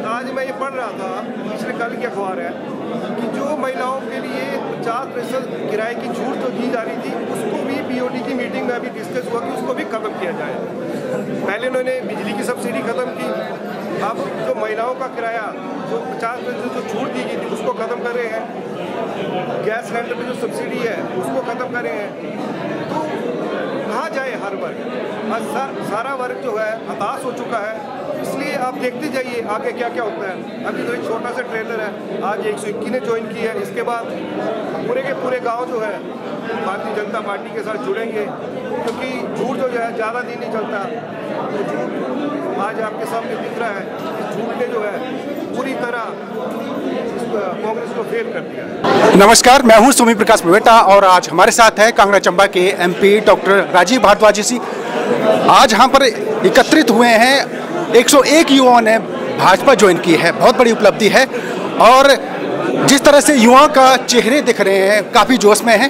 आज मैं ये पढ़ रहा था, पिछले कल की अखबार है कि जो महिलाओं के लिए 50% किराए की छूट जो दी जा रही थी उसको भी BOD की मीटिंग में अभी डिस्कस हुआ कि उसको भी खत्म किया जाए। पहले उन्होंने बिजली की सब्सिडी खत्म की, अब जो महिलाओं का किराया जो 50% जो छूट दी गई थी उसको ख़त्म कर रहे हैं। गैस सिलेंडर पर जो सब्सिडी है उसको ख़त्म कर रहे हैं। तो कहाँ जाए हर वर्ग? आज सारा वर्ग जो है हताश हो चुका है। इसलिए आप देखते जाइए आगे क्या क्या होता है। अभी तो एक छोटा सा ट्रेलर है, आज 121 ने ज्वाइन किया है। इसके बाद पूरे के पूरे गांव जो है भारतीय जनता पार्टी के साथ जुड़ेंगे, क्योंकि झूठ जो है ज़्यादा दिन नहीं चलता। तो झूठ आज आपके सामने दिख रहा है, झूठ ने जो है पूरी तरह कांग्रेस को फेल कर दिया है। नमस्कार, मैं हूं सुमी प्रकाश प्रवेटा और आज हमारे साथ है कांगड़ा चंबा के MP डॉक्टर राजीव भारद्वाज जी। आज यहाँ पर एकत्रित हुए हैं, 101 युवाओं ने भाजपा ज्वाइन की है, बहुत बड़ी उपलब्धि है। और जिस तरह से युवाओं का चेहरे दिख रहे हैं, काफ़ी जोश में हैं।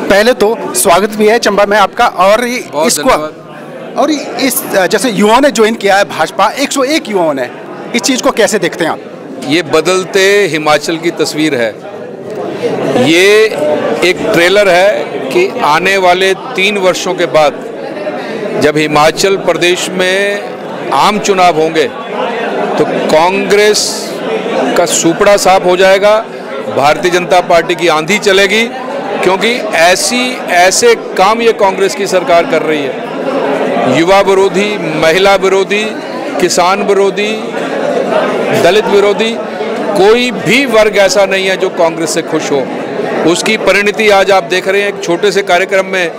पहले तो स्वागत भी है चंबा में आपका। और इसको और इस जैसे युवाओं ने ज्वाइन किया है भाजपा, 101 युवाओं ने, इस चीज़ को कैसे देखते हैं आप? ये बदलते हिमाचल की तस्वीर है। ये एक ट्रेलर है कि आने वाले 3 वर्षों के बाद जब हिमाचल प्रदेश में आम चुनाव होंगे तो कांग्रेस का सुपड़ा साफ हो जाएगा, भारतीय जनता पार्टी की आंधी चलेगी, क्योंकि ऐसे काम ये कांग्रेस की सरकार कर रही है। युवा विरोधी, महिला विरोधी, किसान विरोधी, दलित विरोधी, कोई भी वर्ग ऐसा नहीं है जो कांग्रेस से खुश हो। उसकी परिणति आज आप देख रहे हैं। एक छोटे से कार्यक्रम में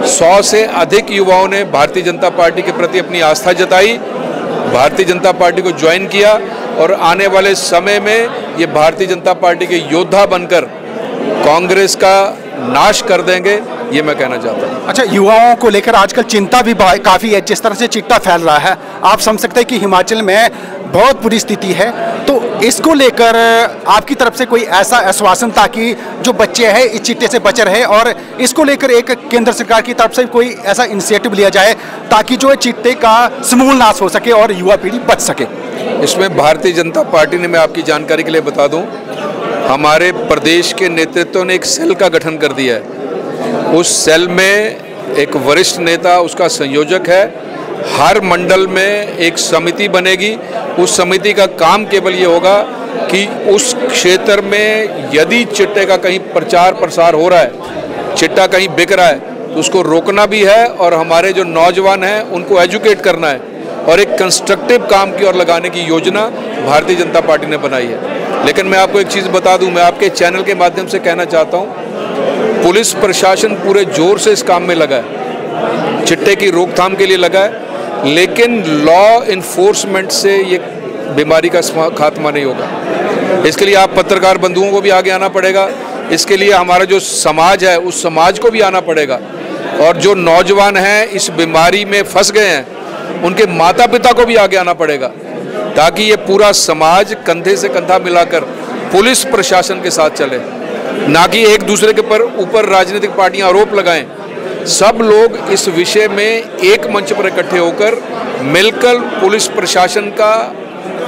100 से अधिक युवाओं ने भारतीय जनता पार्टी के प्रति अपनी आस्था जताई, भारतीय जनता पार्टी को ज्वाइन किया और आने वाले समय में ये भारतीय जनता पार्टी के योद्धा बनकर कांग्रेस का नाश कर देंगे, ये मैं कहना चाहता हूँ। अच्छा, युवाओं को लेकर आजकल चिंता भी काफ़ी है। जिस तरह से चिट्टा फैल रहा है, आप समझ सकते हैं कि हिमाचल में बहुत बुरी स्थिति है। तो इसको लेकर आपकी तरफ से कोई ऐसा आश्वासन ताकि जो बच्चे हैं इस चिट्टे से बचे रहे, और इसको लेकर एक केंद्र सरकार की तरफ से कोई ऐसा इनिशिएटिव लिया जाए ताकि जो चिट्टे का समूल नाश हो सके और युवा पीढ़ी बच सके? इसमें भारतीय जनता पार्टी ने, मैं आपकी जानकारी के लिए बता दूं, हमारे प्रदेश के नेतृत्व ने एक सेल का गठन कर दिया है। उस सेल में एक वरिष्ठ नेता उसका संयोजक है। हर मंडल में एक समिति बनेगी। उस समिति का काम केवल ये होगा कि उस क्षेत्र में यदि चिट्टे का कहीं प्रचार प्रसार हो रहा है, चिट्टा कहीं बिक रहा है, तो उसको रोकना भी है और हमारे जो नौजवान हैं उनको एजुकेट करना है और एक कंस्ट्रक्टिव काम की ओर लगाने की योजना भारतीय जनता पार्टी ने बनाई है। लेकिन मैं आपको एक चीज़ बता दूं, मैं आपके चैनल के माध्यम से कहना चाहता हूं, पुलिस प्रशासन पूरे जोर से इस काम में लगा है, चिट्टे की रोकथाम के लिए लगा है, लेकिन लॉ इन्फोर्समेंट से ये बीमारी का खात्मा नहीं होगा। इसके लिए आप पत्रकार बंधुओं को भी आगे आना पड़ेगा। इसके लिए हमारा जो समाज है उस समाज को भी आना पड़ेगा, और जो नौजवान हैं इस बीमारी में फंस गए हैं उनके माता पिता को भी आगे आना पड़ेगा, ताकि ये पूरा समाज कंधे से कंधा मिलाकर पुलिस प्रशासन के साथ चले, ना कि एक दूसरे के ऊपर राजनीतिक पार्टियां आरोप लगाएं। सब लोग इस विषय में एक मंच पर इकट्ठे होकर मिलकर पुलिस प्रशासन का,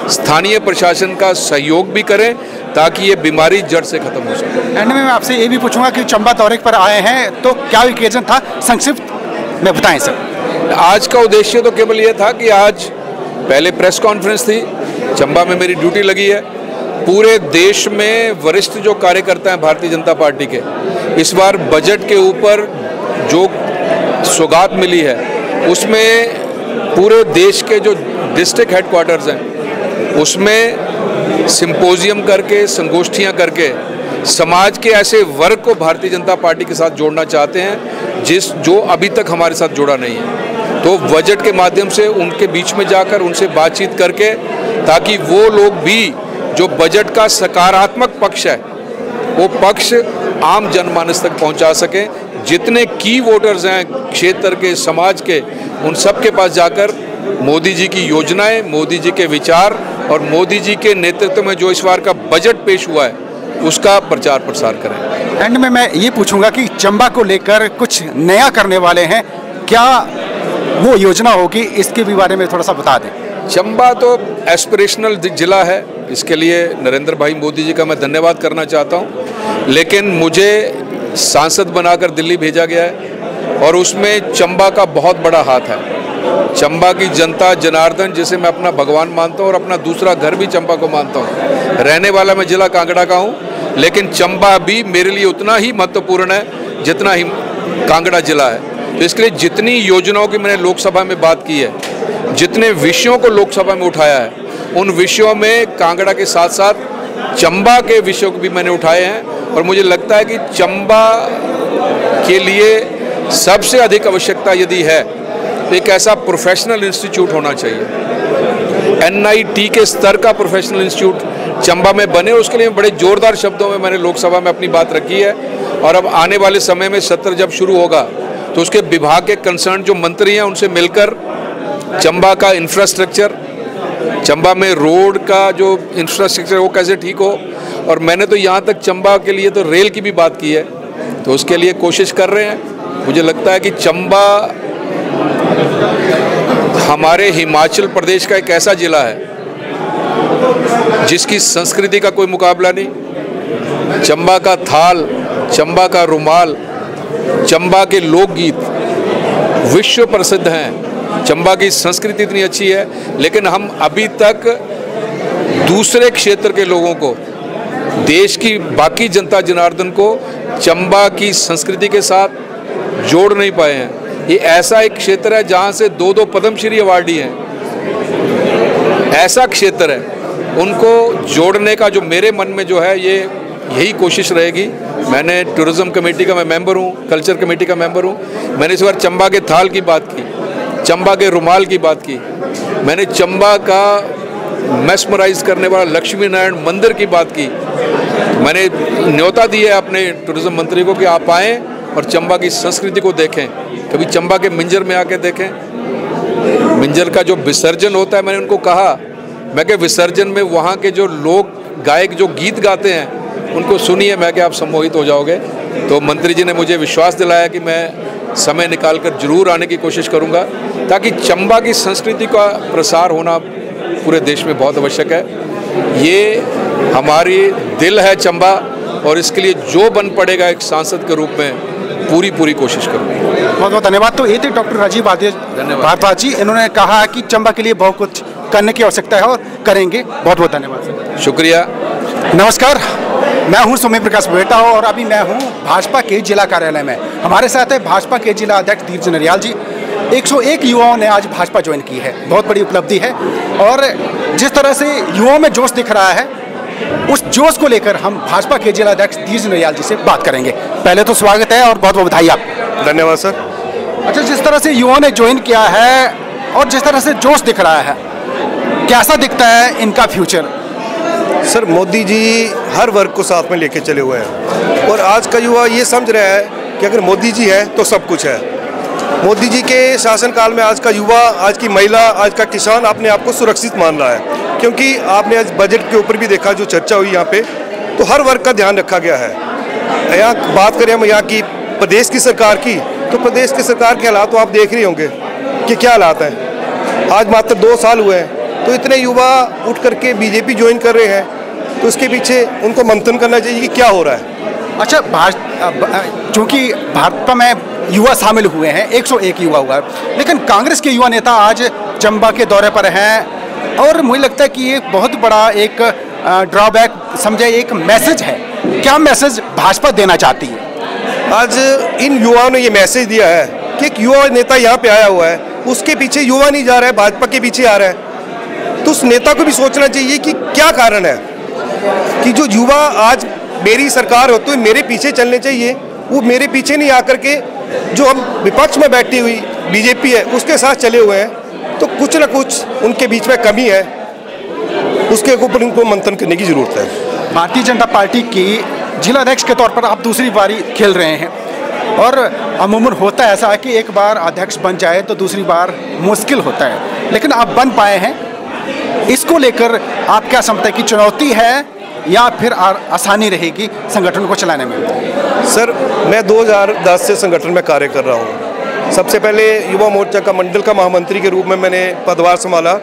स्थानीय प्रशासन का सहयोग भी करें, ताकि ये बीमारी जड़ से खत्म हो सके। एंड में मैं आपसे ये भी पूछूंगा कि चंबा दौरे पर आए हैं तो क्या ओकेजन था, संक्षिप्त में बताएं सर। आज का उद्देश्य तो केवल ये था कि आज पहले प्रेस कॉन्फ्रेंस थी, चंबा में मेरी ड्यूटी लगी है। पूरे देश में वरिष्ठ जो कार्यकर्ता हैं भारतीय जनता पार्टी के, इस बार बजट के ऊपर जो सौगात मिली है उसमें पूरे देश के जो डिस्ट्रिक्ट हेडक्वार्टर्स हैं उसमें सिंपोजियम करके, संगोष्ठियां करके समाज के ऐसे वर्ग को भारतीय जनता पार्टी के साथ जोड़ना चाहते हैं जो अभी तक हमारे साथ जुड़ा नहीं है। तो बजट के माध्यम से उनके बीच में जाकर उनसे बातचीत करके, ताकि वो लोग भी जो बजट का सकारात्मक पक्ष है वो पक्ष आम जनमानस तक पहुंचा सकें। जितने की वोटर्स हैं क्षेत्र के, समाज के, उन सब के पास जाकर मोदी जी की योजनाएं, मोदी जी के विचार और मोदी जी के नेतृत्व में जो इस बार का बजट पेश हुआ है उसका प्रचार प्रसार करें। एंड में मैं ये पूछूंगा कि चंबा को लेकर कुछ नया करने वाले हैं, क्या वो योजना होगी, इसके भी बारे में थोड़ा सा बता दें। चंबा तो एस्पिरेशनल जिला है, इसके लिए नरेंद्र भाई मोदी जी का मैं धन्यवाद करना चाहता हूँ, लेकिन मुझे सांसद बनाकर दिल्ली भेजा गया है और उसमें चंबा का बहुत बड़ा हाथ है। चंबा की जनता जनार्दन, जिसे मैं अपना भगवान मानता हूँ और अपना दूसरा घर भी चंबा को मानता हूँ। रहने वाला मैं जिला कांगड़ा का हूँ, लेकिन चंबा भी मेरे लिए उतना ही महत्वपूर्ण है जितना ही कांगड़ा जिला है। तो इसके लिए जितनी योजनाओं की मैंने लोकसभा में बात की है, जितने विषयों को लोकसभा में उठाया है, उन विषयों में कांगड़ा के साथ साथ चंबा के विषयों को भी मैंने उठाए हैं। और मुझे लगता है कि चंबा के लिए सबसे अधिक आवश्यकता यदि है तो एक ऐसा प्रोफेशनल इंस्टीट्यूट होना चाहिए। NIT के स्तर का प्रोफेशनल इंस्टीट्यूट चंबा में बने, उसके लिए बड़े जोरदार शब्दों में मैंने लोकसभा में अपनी बात रखी है। और अब आने वाले समय में सत्र जब शुरू होगा तो उसके विभाग के कंसर्न जो मंत्री हैं उनसे मिलकर चंबा का इंफ्रास्ट्रक्चर, चंबा में रोड का जो इंफ्रास्ट्रक्चर वो कैसे ठीक हो, और मैंने तो यहाँ तक चंबा के लिए तो रेल की भी बात की है, तो उसके लिए कोशिश कर रहे हैं। मुझे लगता है कि चंबा हमारे हिमाचल प्रदेश का एक ऐसा जिला है जिसकी संस्कृति का कोई मुकाबला नहीं। चंबा का थाल, चंबा का रुमाल, चंबा के लोकगीत विश्व प्रसिद्ध हैं। चंबा की संस्कृति इतनी अच्छी है, लेकिन हम अभी तक दूसरे क्षेत्र के लोगों को, देश की बाकी जनता जनार्दन को चंबा की संस्कृति के साथ जोड़ नहीं पाए हैं। ये ऐसा एक क्षेत्र है जहाँ से 2 पद्मश्री अवार्डी हैं, ऐसा क्षेत्र है। उनको जोड़ने का जो मेरे मन में जो है यही कोशिश रहेगी। मैंने टूरिज्म कमेटी का मैं मेंबर हूँ, कल्चर कमेटी का मेंबर हूँ। मैंने इस बार चंबा के थाल की बात की, चंबा के रुमाल की बात की, मैंने चंबा का मेस्मराइज करने वाला लक्ष्मी नारायण मंदिर की बात की। मैंने न्योता दी है अपने टूरिज्म मंत्री को कि आप आएँ और चंबा की संस्कृति को देखें, कभी चंबा के मिंजर में आके देखें। मिंजर का जो विसर्जन होता है, मैंने उनको कहा, मैं कि विसर्जन में वहाँ के जो लोग गायक जो गीत गाते हैं उनको सुनिए, मैं कि आप सम्मोहित हो जाओगे। तो मंत्री जी ने मुझे विश्वास दिलाया कि मैं समय निकालकर जरूर आने की कोशिश करूँगा, ताकि चंबा की संस्कृति का प्रसार होना पूरे देश में बहुत आवश्यक है। ये हमारी दिल है चंबा, और इसके लिए जो बन पड़ेगा एक सांसद के रूप में पूरी कोशिश करूँगी। बहुत बहुत धन्यवाद। तो ये थे डॉक्टर राजीव भारद्वाज जी, इन्होंने कहा कि चंबा के लिए बहुत कुछ करने की आवश्यकता है और करेंगे। बहुत बहुत धन्यवाद। शुक्रिया। नमस्कार, मैं हूं सुमित प्रकाश बेटा और अभी मैं हूं भाजपा के जिला कार्यालय में। हमारे साथ है भाजपा के जिला अध्यक्ष धीरज नरियाल जी। 101 युवाओं ने आज भाजपा ज्वाइन की है, बहुत बड़ी उपलब्धि है। और जिस तरह से युवाओं में जोश दिख रहा है, उस जोश को लेकर हम भाजपा के जिला अध्यक्ष धीरज नरियाल जी से बात करेंगे। पहले तो स्वागत है और बहुत बहुत बधाई आपको। धन्यवाद सर। अच्छा, जिस तरह से युवाओं ने ज्वाइन किया है और जिस तरह से जोश दिख रहा है, कैसा दिखता है इनका फ्यूचर? सर, मोदी जी हर वर्ग को साथ में लेके चले हुए हैं। और आज का युवा ये समझ रहा है कि अगर मोदी जी है तो सब कुछ है। मोदी जी के शासनकाल में आज का युवा, आज की महिला, आज का किसान अपने आप को सुरक्षित मान रहा है, क्योंकि आपने आज बजट के ऊपर भी देखा जो चर्चा हुई यहाँ पे, तो हर वर्ग का ध्यान रखा गया है। यहाँ बात करें हम यहाँ की प्रदेश की सरकार की, तो प्रदेश की सरकार के हालात तो आप देख रहे होंगे कि क्या हालात हैं। आज मात्र 2 साल हुए हैं तो इतने युवा उठ करके बीजेपी ज्वाइन कर रहे हैं, तो उसके पीछे उनको मंथन करना चाहिए कि क्या हो रहा है। अच्छा, चूँकि भाजपा में युवा शामिल हुए हैं, 101 युवा हुआ है, लेकिन कांग्रेस के युवा नेता आज चंबा के दौरे पर हैं और मुझे लगता है कि ये बहुत बड़ा एक ड्रॉबैक समझे, एक मैसेज है। क्या मैसेज भाजपा देना चाहती है? आज इन युवाओं ने ये मैसेज दिया है कि एक युवा नेता यहाँ पे आया हुआ है, उसके पीछे युवा नहीं जा रहा है, भाजपा के पीछे आ रहा है, तो उस नेता को भी सोचना चाहिए कि क्या कारण है कि जो युवा आज मेरी सरकार होते हुए मेरे पीछे चलने चाहिए, वो मेरे पीछे नहीं आकर के जो हम विपक्ष में बैठी हुई बीजेपी है उसके साथ चले हुए हैं। तो कुछ ना कुछ उनके बीच में कमी है, उसके ऊपर उनको मंथन करने की जरूरत है। भारतीय जनता पार्टी की जिला अध्यक्ष के तौर पर आप दूसरी बारी खेल रहे हैं और अमूमन होता है ऐसा कि एक बार अध्यक्ष बन जाए तो दूसरी बार मुश्किल होता है, लेकिन आप बन पाए हैं। इसको लेकर आप क्या समझते हैं कि चुनौती है या फिर आसानी रहेगी संगठन को चलाने में? सर, मैं 2010 से संगठन में कार्य कर रहा हूँ। सबसे पहले युवा मोर्चा का मंडल का महामंत्री के रूप में मैंने पदभार संभाला,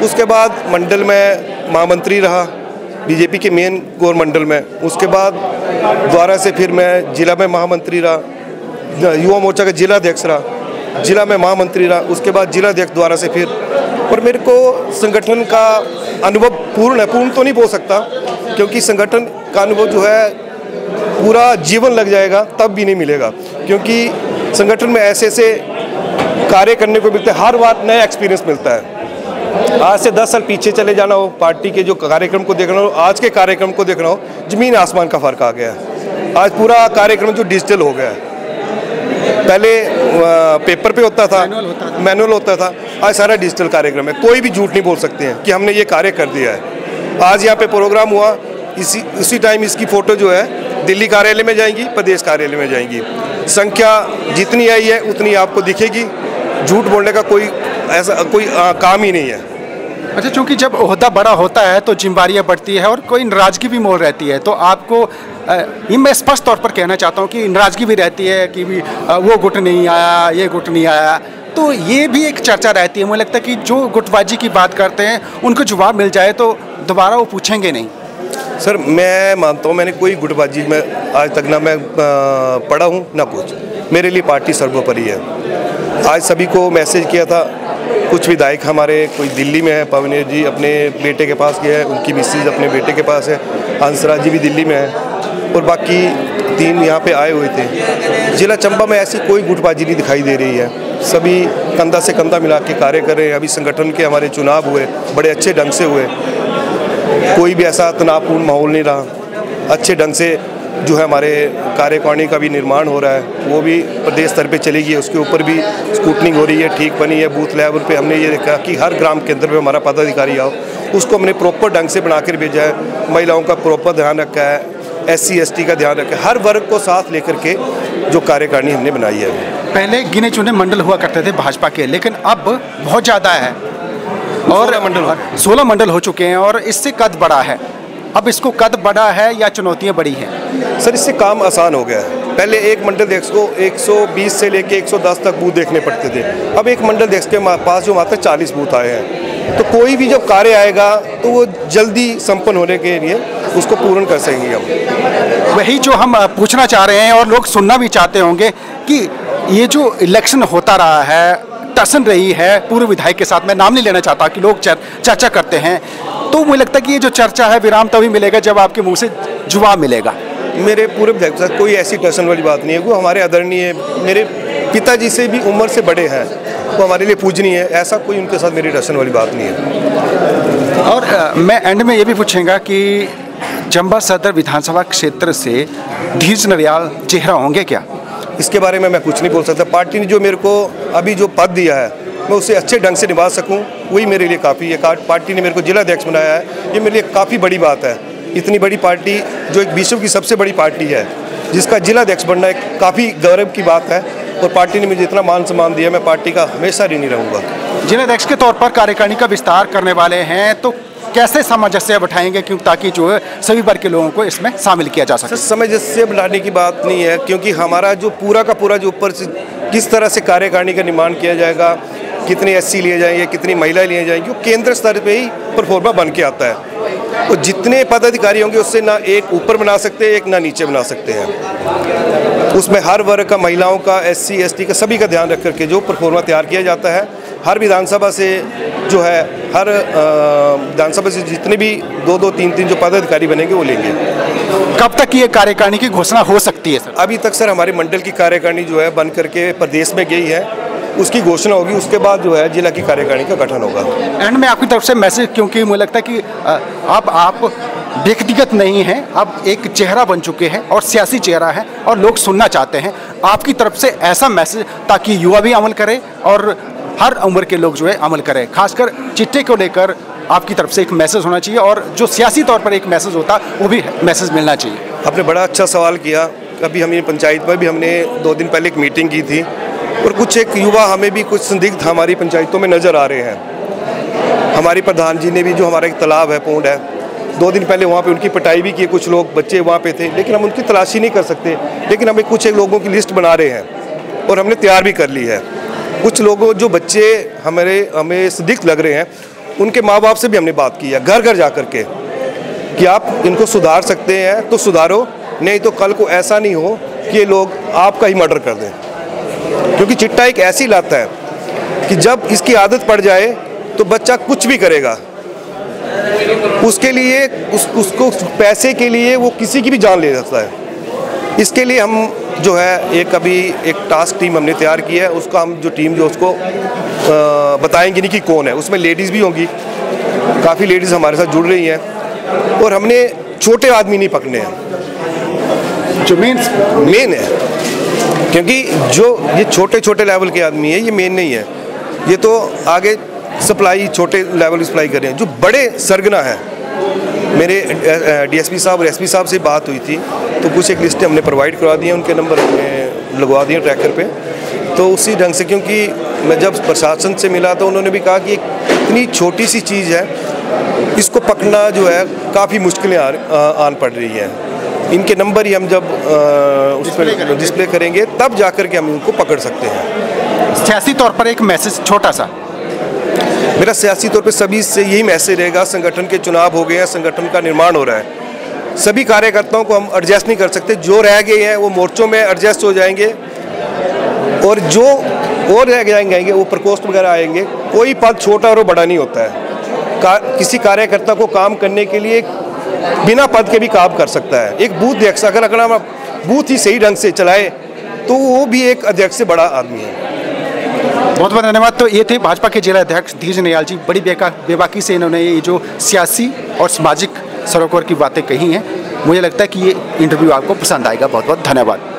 उसके बाद मंडल में महामंत्री रहा बीजेपी के मेन कोर मंडल में, उसके बाद द्वारा से फिर मैं जिला में महामंत्री रहा, युवा मोर्चा का जिला अध्यक्ष रहा, जिला में महामंत्री रहा, उसके बाद जिला अध्यक्ष द्वारा से फिर। और मेरे को संगठन का अनुभव पूर्ण तो नहीं बोल सकता, क्योंकि संगठन का अनुभव जो है पूरा जीवन लग जाएगा तब भी नहीं मिलेगा, क्योंकि संगठन में ऐसे ऐसे कार्य करने को मिलता है, हर बार नया एक्सपीरियंस मिलता है। आज से 10 साल पीछे चले जाना हो, पार्टी के जो कार्यक्रम को देखना हो, आज के कार्यक्रम को देखना हो, जमीन आसमान का फर्क आ गया है। आज पूरा कार्यक्रम जो डिजिटल हो गया है, पहले पेपर पे होता था, मैनुअल होता था, आज सारा डिजिटल कार्यक्रम है। कोई भी झूठ नहीं बोल सकते हैं कि हमने ये कार्य कर दिया है। आज यहाँ पे प्रोग्राम हुआ, उसी टाइम इसकी फ़ोटो जो है दिल्ली कार्यालय में जाएंगी, प्रदेश कार्यालय में जाएंगी। संख्या जितनी आई है उतनी आपको दिखेगी, झूठ बोलने का कोई ऐसा काम ही नहीं है। अच्छा, चूँकि जब ओहदा बड़ा होता है तो जिम्मेदारियाँ बढ़ती है और कोई नाराज़गी भी मोल रहती है, तो आपको ये मैं स्पष्ट तौर पर कहना चाहता हूँ कि नाराज़गी भी रहती है कि भी वो गुट नहीं आया, ये गुट नहीं आया, तो ये भी एक चर्चा रहती है। मुझे लगता है कि जो गुटबाजी की बात करते हैं उनको जवाब मिल जाए तो दोबारा वो पूछेंगे नहीं। सर, मैं मानता हूँ मैंने कोई गुटबाजी में आज तक ना मैं पढ़ा हूँ ना कुछ। मेरे लिए पार्टी सर्वोपरि है। आज सभी को मैसेज किया था, कुछ विधायक हमारे कोई दिल्ली में है, पवनेर जी अपने बेटे के पास गए हैं, उनकी मिसेज अपने बेटे के पास है, हंसराज जी भी दिल्ली में है, और बाकी 3 यहाँ पे आए हुए थे। जिला चंबा में ऐसी कोई गुटबाजी नहीं दिखाई दे रही है, सभी कंधा से कंधा मिला के कार्य कर रहे हैं। अभी संगठन के हमारे चुनाव हुए, बड़े अच्छे ढंग से हुए, कोई भी ऐसा तनावपूर्ण माहौल नहीं रहा। अच्छे ढंग से जो है हमारे कार्यकारिणी का भी निर्माण हो रहा है, वो भी प्रदेश स्तर पे चलेगी, उसके ऊपर भी स्कूटनिंग हो रही है, ठीक बनी है। बूथ लेवल पे हमने ये देखा कि हर ग्राम केंद्र पे हमारा पदाधिकारी आओ, उसको हमने प्रॉपर ढंग से बना कर भेजा है। महिलाओं का प्रॉपर ध्यान रखा है, SC ST का ध्यान रखा है, हर वर्ग को साथ लेकर के जो कार्यकारिणी हमने बनाई है। पहले गिने चुने मंडल हुआ करते थे भाजपा के, लेकिन अब बहुत ज़्यादा है और 16 मंडल हो चुके हैं और इससे कद बढ़ा है। अब इसको कद बढ़ा है या चुनौतियाँ बड़ी हैं? सर, इससे काम आसान हो गया है। पहले एक मंडल अध्यक्ष को 120 से लेके 110 तक बूथ देखने पड़ते थे, अब एक मंडल अध्यक्ष के पास जो मात्र 40 बूथ आए हैं, तो कोई भी जब कार्य आएगा तो वो जल्दी संपन्न होने के लिए उसको पूर्ण कर सकेंगे हम। वही जो हम पूछना चाह रहे हैं और लोग सुनना भी चाहते होंगे कि ये जो इलेक्शन होता रहा है, टसन रही है पूर्व विधायक के साथ, मैं नाम नहीं लेना चाहता, कि लोग चर्चा करते हैं, तो मुझे लगता है कि ये जो चर्चा है विराम तभी मिलेगा जब आपके मुंह से जवाब मिलेगा। मेरे पूर्व विधायक के साथ कोई ऐसी टसन वाली बात नहीं है। वो हमारे आदरणीय, मेरे पिताजी से भी उम्र से बड़े हैं, वो हमारे लिए पूजनीय है, ऐसा कोई उनके साथ मेरी टसन वाली बात नहीं है। और मैं एंड में ये भी पूछूंगा कि चंबा सदर विधानसभा क्षेत्र से धीरज नरियाल चेहरा होंगे क्या? इसके बारे में मैं कुछ नहीं बोल सकता। पार्टी ने जो मेरे को अभी जो पद दिया है मैं उसे अच्छे ढंग से निभा सकूं, वही मेरे लिए काफ़ी है। पार्टी ने मेरे को जिला अध्यक्ष बनाया है, ये मेरे लिए काफ़ी बड़ी बात है। इतनी बड़ी पार्टी जो एक विश्व की सबसे बड़ी पार्टी है, जिसका जिला अध्यक्ष बनना एक काफ़ी गौरव की बात है। और पार्टी ने मुझे इतना मान सम्मान दिया, मैं पार्टी का हमेशा ऋणी रहूँगा। जिला अध्यक्ष के तौर पर कार्यकारिणी का विस्तार करने वाले हैं, तो कैसे सामंजस्य बैठाएंगे क्यों, ताकि जो है सभी वर्ग के लोगों को इसमें शामिल किया जा सके? सामंजस्य बढ़ाने की बात नहीं है, क्योंकि हमारा जो पूरा का पूरा जो ऊपर से किस तरह से कार्यकारिणी का निर्माण किया जाएगा, कितने एससी लिए जाएंगे, कितनी महिलाएं लिए जाएंगी, वो केंद्र स्तर पे ही परफॉर्मा बन के आता है। और जितने पदाधिकारी होंगे उससे ना एक ऊपर बना सकते हैं, एक ना नीचे बना सकते हैं। उसमें हर वर्ग का, महिलाओं का, एससी एसटी का, सभी का ध्यान रख करके जो परफॉर्मा तैयार किया जाता है। हर विधानसभा से जो है, हर विधानसभा से जितने भी 2-2, 3-3 जो पदाधिकारी बनेंगे वो लेंगे। कब तक ये कार्यकारिणी की घोषणा हो सकती है सर? अभी तक सर हमारे मंडल की कार्यकारिणी जो है बन करके प्रदेश में गई है, उसकी घोषणा होगी, उसके बाद जो है जिला की कार्यकारिणी का गठन होगा। एंड में आपकी तरफ से मैसेज, क्योंकि मुझे लगता है कि अब आप व्यक्तिगत नहीं हैं, अब एक चेहरा बन चुके हैं और सियासी चेहरा है और लोग सुनना चाहते हैं आपकी तरफ से ऐसा मैसेज, ताकि युवा भी अमल करें और हर उम्र के लोग जो है अमल करें। खासकर चिट्टे को लेकर आपकी तरफ से एक मैसेज होना चाहिए, और जो सियासी तौर पर एक मैसेज होता वो भी मैसेज मिलना चाहिए। आपने बड़ा अच्छा सवाल किया। अभी हमें पंचायत में भी हमने 2 दिन पहले एक मीटिंग की थी, और कुछ एक युवा हमें भी कुछ संदिग्ध हमारी पंचायतों में नज़र आ रहे हैं। हमारी प्रधान जी ने भी, जो हमारा एक तालाब है, पोंड है, 2 दिन पहले वहाँ पे उनकी पिटाई भी की। कुछ लोग, बच्चे वहाँ पे थे, लेकिन हम उनकी तलाशी नहीं कर सकते। लेकिन हमें कुछ एक लोगों की लिस्ट बना रहे हैं और हमने तैयार भी कर ली है। कुछ लोगों, जो बच्चे हमें संदिग्ध लग रहे हैं, उनके माँ बाप से भी हमने बात की है, घर घर जा कर के, कि आप इनको सुधार सकते हैं तो सुधारो, नहीं तो कल को ऐसा नहीं हो कि ये लोग आपका ही मर्डर कर दें। क्योंकि चिट्टा एक ऐसी लत है कि जब इसकी आदत पड़ जाए तो बच्चा कुछ भी करेगा। उसके लिए उसको पैसे के लिए वो किसी की भी जान ले सकता है। इसके लिए हम जो है एक टास्क टीम हमने तैयार की है। उसका हम जो टीम जो उसको बताएंगे नहीं कि कौन है। उसमें लेडीज़ भी होंगी, काफ़ी लेडीज़ हमारे साथ जुड़ रही हैं। और हमने छोटे आदमी नहीं पकड़ने हैं, जो मेन है, क्योंकि जो ये छोटे छोटे लेवल के आदमी है, ये मेन नहीं है। ये तो आगे सप्लाई, छोटे लेवल की सप्लाई कर रहे हैं। जो बड़े सरगना है, मेरे डीएसपी साहब और एसपी साहब से बात हुई थी, तो कुछ एक लिस्टें हमने प्रोवाइड करवा दी हैं, उनके नंबर हमने लगवा दिए ट्रैकर पे। तो उसी ढंग से, क्योंकि मैं जब प्रशासन से मिला तो उन्होंने भी कहा कि इतनी छोटी सी चीज़ है, इसको पकड़ना जो है काफ़ी मुश्किलें आन पड़ रही हैं। इनके नंबर ही हम जब उस पर डिस्प्ले करेंगे, तब जाकर के हम इनको पकड़ सकते हैं। सियासी तौर पर एक मैसेज छोटा सा, मेरा सियासी तौर पे सभी से यही मैसेज रहेगा। संगठन के चुनाव हो गए हैं, संगठन का निर्माण हो रहा है। सभी कार्यकर्ताओं को हम एडजस्ट नहीं कर सकते। जो रह गए हैं वो मोर्चों में एडजस्ट हो जाएंगे, और जो और रह जाएंगे वो प्रकोष्ठ वगैरह आएंगे। कोई पद छोटा और बड़ा नहीं होता है। किसी कार्यकर्ता को काम करने के लिए बिना पद के भी काम कर सकता है। एक बूथ अध्यक्ष अगर हम बूथ ही सही ढंग से चलाए तो वो भी एक अध्यक्ष से बड़ा आदमी है। बहुत बहुत धन्यवाद। तो ये थे भाजपा के जिला अध्यक्ष धीरज नयाल जी। बड़ी बेबाकी से इन्होंने ये जो सियासी और सामाजिक सरोकार की बातें कही हैं। मुझे लगता है कि ये इंटरव्यू आपको पसंद आएगा। बहुत बहुत धन्यवाद।